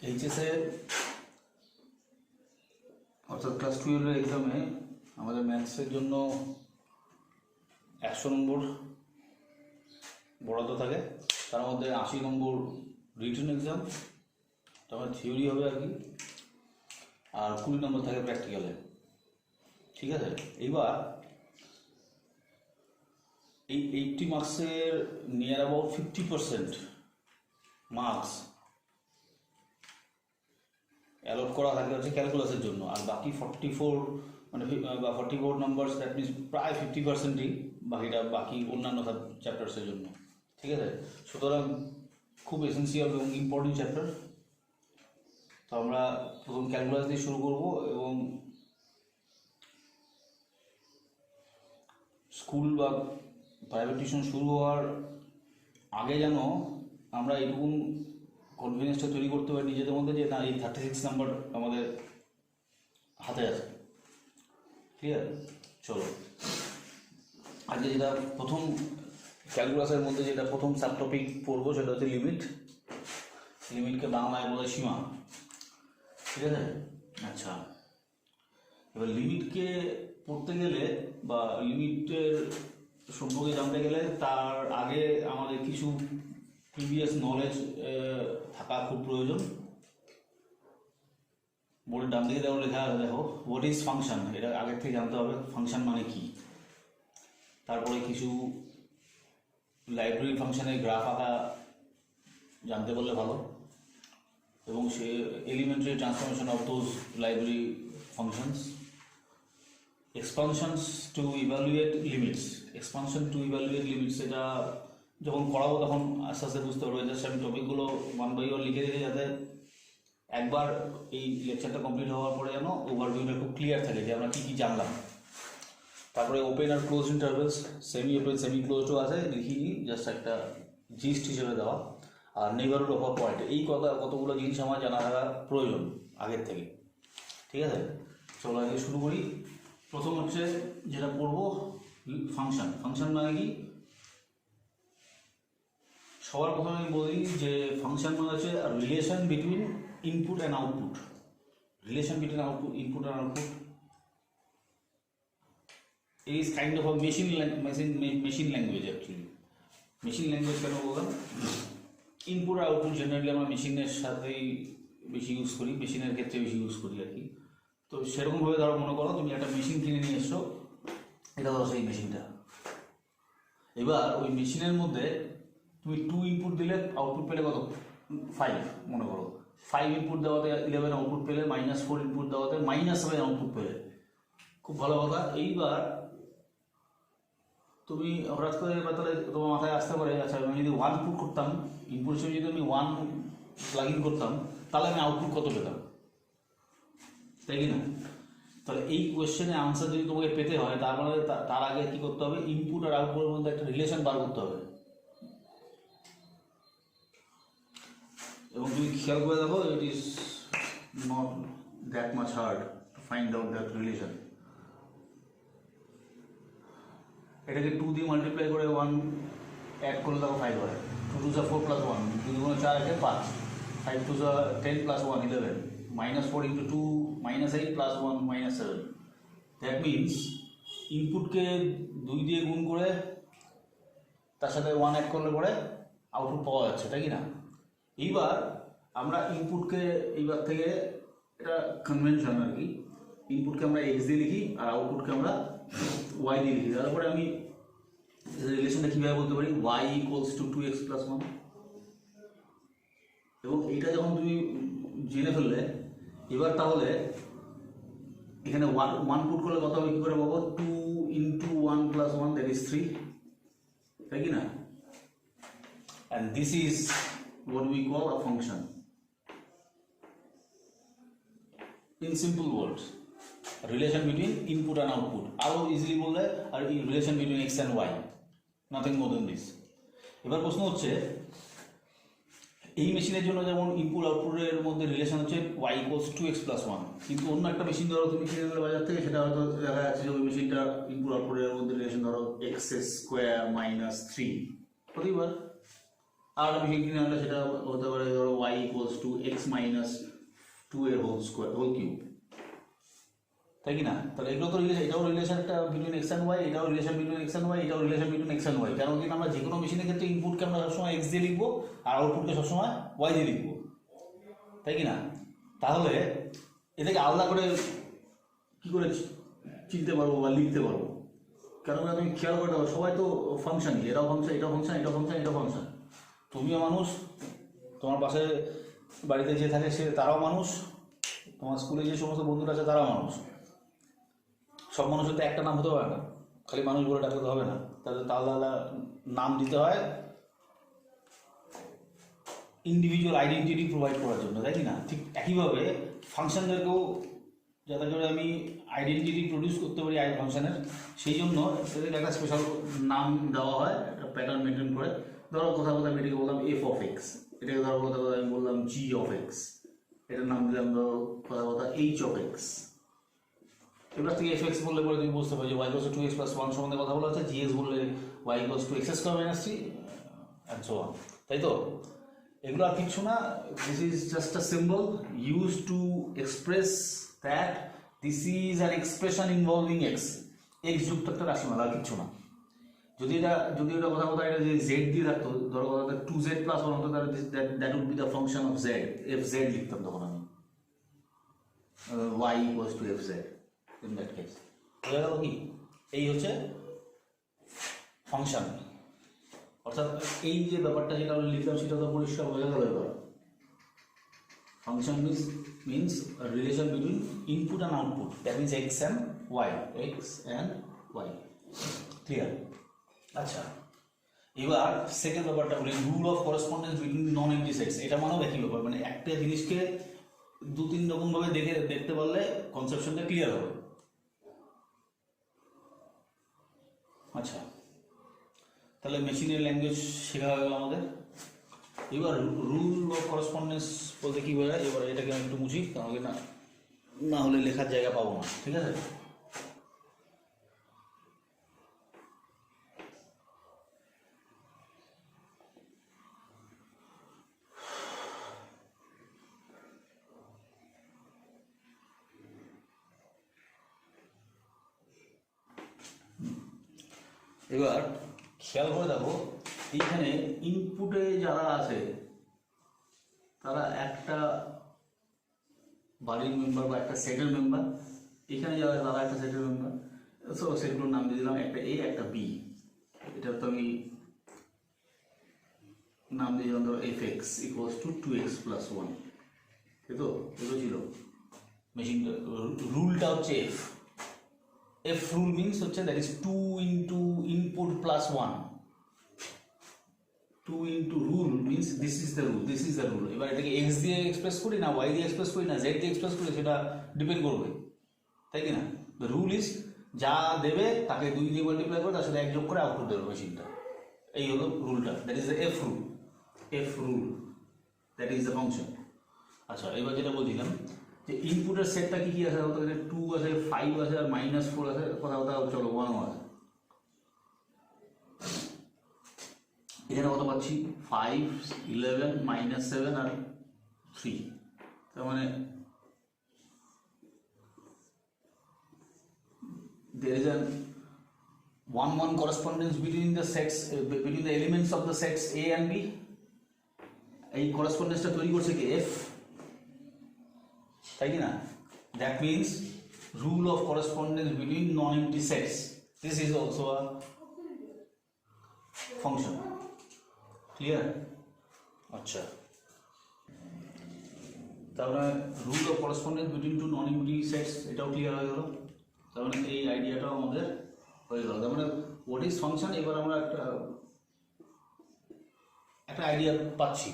এইচএসে অর্থাৎ ক্লাস 12 এক্সামে আমাদের ম্যাথসের জন্য 100 নম্বর বরাদ্দ থাকে, তার মধ্যে 80 নম্বর রিটেন এক্সাম, তারপরে থিওরি হবে আর কি, আর 20 নম্বর থাকে প্র্যাকটিক্যালে। ঠিক আছে, এইবার এই 80 মার্কসের নিয়ার অ্যাবাউট 50% মার্কস অ্যালট করা থাকে হচ্ছে ক্যালকুলাসের জন্য, আর বাকি 44 মানে বা 44 নাম্বারস, দ্যাট মিনস প্রায় 50%ই বাকিটা বাকি অন্যান্য চ্যাপ্টার্সের জন্য। ঠিক আছে, সুতরাং খুব এসেন্সিয়াল এবং ইম্পর্টেন্ট চ্যাপ্টার। তো আমরা প্রথম ক্যালকুলাস দিয়ে শুরু করব, এবং স্কুল বা প্রাইভেট টিউশন শুরু হওয়ার আগে যেন আমরা এইটুকু কনফিডেন্সটা তৈরি করতে পারি নিজেদের মধ্যে যে না, এই 36 নাম্বার আমাদের হাতে আছে। ক্লিয়ার? চলো, আজকে যেটা প্রথম ক্যালকুলাসের মধ্যে যেটা প্রথম সাব টপিক পড়বো সেটা হচ্ছে লিমিট। লিমিটকে বাংলায় বলে সীমা। ঠিক আছে, আচ্ছা, এবার লিমিটকে পড়তে গেলে বা লিমিটের সম্পর্কে জানতে গেলে তার আগে আমাদের কিছু প্রিভিয়াস নলেজ থাকা খুব প্রয়োজন। বোর্ডের ডান দিকে যেমন লেখা আছে, দেখো, হোয়াট ইজ ফাংশন, এটা আগের থেকে জানতে হবে ফাংশন মানে কি। তারপরে কিছু লাইব্রেরি ফাংশনের গ্রাফ আঁকা জানতে পারলে ভালো, এবং সে elementary transformation of those library functions. Expansions to evaluate limits, expansion to evaluate limits এটা যখন করাবো তখন আস্তে আস্তে বুঝতে পারবো। জাস্ট আমি টপিকগুলো 1 by 1 লিখে রেখে, যাতে একবার এই লেকচারটা কমপ্লিট হওয়ার পরে যেন ওভারভিউটা খুব ক্লিয়ার থাকে যে আমরা কী কী জানলাম। তারপরে ওপেন আর close intervals, semi open semi ক্লোজও আছে, লিখিনি জাস্ট একটা জিস্ট হিসেবে দেওয়া। আর নেইবারহুড অফ আ পয়েন্ট, এই কতগুলো জিনিস আমার জানা থাকা প্রয়োজন আগের থেকে। ঠিক আছে, চলো আগে শুরু করি। প্রথম হচ্ছে যেটা পড়বো ফাংশন। ফাংশন মানে কি? সবার প্রথমে আমি বলি যে ফাংশন মানে হচ্ছে relation between input and output. Relation between input and output is kind of a machine language actually. Machine language কেন বললাম? ইনপুট আর আউটপুট জেনারেলি আমরা মেশিনের সাথেই বেশি ইউজ করি, মেশিনের ক্ষেত্রে বেশি ইউজ করি আর কি। তো সেরকমভাবে ধরো মনে করো তুমি একটা মেশিন কিনে নিয়ে এসছো, এটা ধরো সেই মেশিনটা। এবার ওই মেশিনের মধ্যে তুমি 2 ইনপুট দিলে আউটপুট পেলে কত? 5 মনে করো। 5 ইনপুট দেওয়াতে 11 আউটপুট পেলে, -4 ইনপুট দেওয়াতে -7 আউটপুট পেলে। খুব ভালো কথা। এইবার তুমি হঠাৎ করে তাহলে তোমার মাথায় আসতে পারে, আচ্ছা আমি যদি 1 পুট করতাম, ইনপুট হিসেবে যদি আমি 1 প্লাগ ইন করতাম, তাহলে আমি আউটপুট কত পেতাম, তাই কি না? তাহলে এই কোয়েশ্চেনে আনসার যদি তোমাকে পেতে হয়, তারপরে তার আগে কী করতে হবে? ইনপুট আর আউটপুটের মধ্যে একটা রিলেশন বার করতে হবে। এবং তুমি খেয়াল করে দেখো, it is not that much hard to find out that relation. এটাকে 2 দিয়ে মাল্টিপ্লাই করে 1 অ্যাড করলে দেখো 5 হয়। 2 2 4 + 1, 2 2 4 আছে 5, 5 2 10 + 1 11, -4 × 2 -8 + 1 -7। দ্যাট মিনস ইনপুটকে 2 দিয়ে গুণ করে তার সাথে 1 অ্যাড করলে পরে আউটপুট পাওয়া যাচ্ছে, তাই কি না? এইবার আমরা ইনপুটকে এইবার থেকে, এটা কনভেনশন আর কি, ইনপুটকে আমরা x দিয়ে লিখি আর আউটপুটকে আমরা y দিয়ে লিখি। তারপরে আমি রিলেশনটা কীভাবে বলতে পারি? y = 2x + 1। এবং এইটা যখন তুমি জেনে ফেললে, এবার তাহলে এখানে 1 পুট করলে কত হবে, কী করে পাবো? 2 × 1 + 1, দ্যাট ইজ 3, তাই কি না? And this is what we call a function. In simple words, relation between input and output. আরো ইজিলি বললে আর relation between x and y, nothing more than this. এবার প্রশ্ন হচ্ছে, এই মেশিনের জন্য যেমন ইনপুট আউটপুটের মধ্যে রিলেশন হচ্ছে y = 2x + 1, কিন্তু অন্য একটা মেশিন ধরো তুমি কিনে নিলে বাজার থেকে, সেটা হয়তো দেখা যাচ্ছে যে ওই মেশিনটা ইনপুট আউটপুটের মধ্যে রিলেশন ধরো x² - 3 প্রতিবার। আর মেশিন কিনে আনলে সেটা হতে পারে ধরো y equals to x minus 2 এর হোল কিউব, তাই কি না? তাহলে এগুলো তো রিলেশন, এটাও রিলেশন একটা বিটুইন এক্স অ্যান্ড ওয়াই, এটাও relation between X and Y, এটাও relation between X and Y. কারণ কি আমরা যে কোনো মেশিনের ক্ষেত্রে ইনপুটকে আমরা সবসময় এক্স দিয়ে লিখবো আর আউটপুটকে সবসময় ওয়াই দিয়ে লিখবো, তাই কি না? তাহলে এটাকে আলাদা করে কী করে চিনতে পারবো বা লিখতে পারবো? কারণ তুমি খেয়াল করে দেবো সবাই তো ফাংশনই, এটাও ফাংশন, এটাও ফাংশন, এটাও ফাংশন, এটাও ফাংশন। তুমিও মানুষ, তোমার পাশে বাড়িতে যে থাকে সে তারাও মানুষ, তোমার স্কুলে যে সমস্ত বন্ধুরা আছে তারাও মানুষ। সব মানুষের তো একটা নাম হতে পারে না, খালি মানুষ বলে ডাকতে হবে না, তাদের আলাদা আলাদা নাম দিতে হয় ইন্ডিভিজুয়াল আইডেন্টিটি প্রোভাইড করার জন্য, তাই কি না? ঠিক একইভাবে ফাংশনদেরকেও যাতে করে আমি আইডেন্টিটি প্রডিউস করতে পারি ফাংশনের, সেই জন্য তাদেরকে একটা স্পেশাল নাম দেওয়া হয়, একটা প্যাটার্ন মেনটেন করে। ধরো কথা আমি এটাকে বললাম এফ অফ এক্স, এটাকে ধরো কথা আমি বললাম জি অফ এক্স, এটার নাম দিলাম ধরো কথা এইচ অফ এক্স। এবার থেকে এফ এক্স বললে পরে তুমি বুঝতে পারো যে Y equals to X plus one সম্বন্ধে কথা বলা হচ্ছে, জি এক্স বললে Y equals to X square minus three and so on, তাই তো? এগুলো আর কিচ্ছু না, this is just a symbol use to express that this is an expression involving X, X যুক্ত একটা রাশিমালা, আর কিচ্ছু না। যদি এটা কথা এটা যে জেড দিয়ে থাকতো, ধরো কথা 2z প্লাস ওয়ান হতো, that would be the function of Z, F Z লিখতাম তখন আমি, Y equals to F Z in that case. বোঝা গেল কি? এই হচ্ছে ফাংশন, অর্থাৎ এই যে ব্যাপারটা যেটা আমি লিখলাম সেটা তো পরিষ্কার বোঝা গেল। এবার function means relation between input and output, that means X and Y, X and Y. Clear? আচ্ছা, এবার সেকেন্ড ব্যাপারটা বলি, rule of correspondence between non empty sets. এটা মানেও একই ব্যাপার, মানে একটা জিনিসকে দু তিন রকমভাবে দেখতে পারলে কনসেপশনটা ক্লিয়ার হবে। আচ্ছা, তাহলে মেশিনের ল্যাঙ্গুয়েজ শেখা হয়ে গেল আমাদের। এবার রুল অফ করেসপন্ডেন্স বলতে কী বোঝায়, এবার এটাকে আমি একটু মুছি, কারণ না হলে লেখার জায়গা পাবো না, ঠিক আছে? এবার খেয়াল করে দেখো, এইখানে ইনপুটে যারা আছে তারা একটা বাড়ির মেম্বার বা একটা সেটের মেম্বার, এখানে যারা তারা একটা সেটের মেম্বার। সো সেটগুলোর নাম দিয়ে দিলাম একটা এ একটা বি, এটা তো আমি নাম দিয়ে দিলাম ধরো F x equals to 2x plus 1, তাই তো? এগুলো ছিল মেশিনটা, রুলটা হচ্ছে এফ। এফ রুল মিনস হচ্ছে that is 2 into input plus 1, 2 into rule means this is the rule, this is the rule. এবার এটাকে এক্স দিয়ে এক্সপ্রেস করি না ওয়াই দিয়ে এক্সপ্রেস করি না জেড দিয়ে এক্সপ্রেস করি, সেটা ডিপেন্ড করবে, তাই কি না? দ্য রুল ইজ যা দেবে তাকে 2 দিয়ে মাল্টিপ্লাই করে তার সাথে 1 যোগ করে আউটপুট দেবে মেশিনটা, এই হলো রুলটা, that is the F rule, F rule, that is the function. আচ্ছা, এবার যেটা বলছিলাম যে ইনপুটের সেটটা কী কী আছে, 2 আছে, 5 আছে, আর -4 আছে, কথা চলো 1 আছে। এখানে কত পাচ্ছি? 5, 11, -7 আর 3, তার মানে there is a 1-1 correspondence between the sets, between the elements of the sets A and B. এই correspondenceটা তৈরি করছে কি? F, তাই কি না? That means rule of correspondence between non-empty sets. This is also a function. Clear? আচ্ছা, তারপরে rule of correspondence between two non empty sets, এটাও ক্লিয়ার হয়ে গেল। তার মানে এই আইডিয়াটাও আমাদের হয়ে গেল। তার মানে হোয়াট ইজ ফাংশন, এবার আমরা একটা আইডিয়া পাচ্ছি।